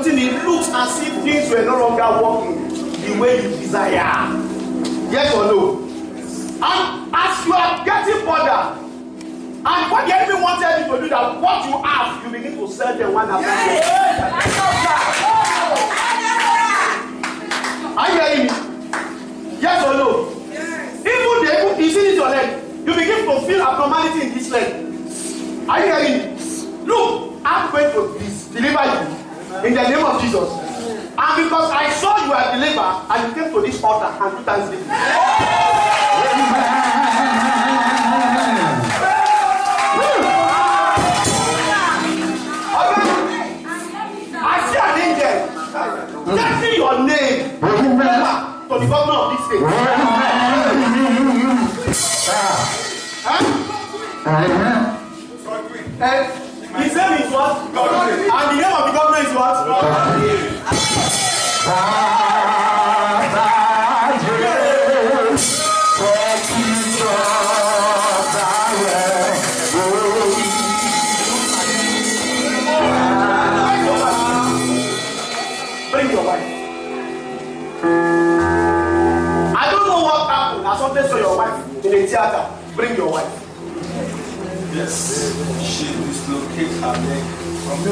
everything, it looks as if things were no longer working the way you desire. Yes or no? And as you are getting bothered, and what the enemy wanted you to do, that what you have, you begin to sell them one after the other. Are you hearing me? Yes or no? Yes. Even you see this your leg, you begin to feel abnormality in this leg. Are you hearing me? Look, I'm going to deliver you in the name of Jesus. And because I saw you are delivered, and you came to this altar and do thanksgiving. Taking your name to the governor of this state. His name is what? Godwin. And the name of the governor is what? Bring your wife. I don't know what happened. I sometimes saw your wife in the theater. Bring your wife. Yes, she dislocated her leg from the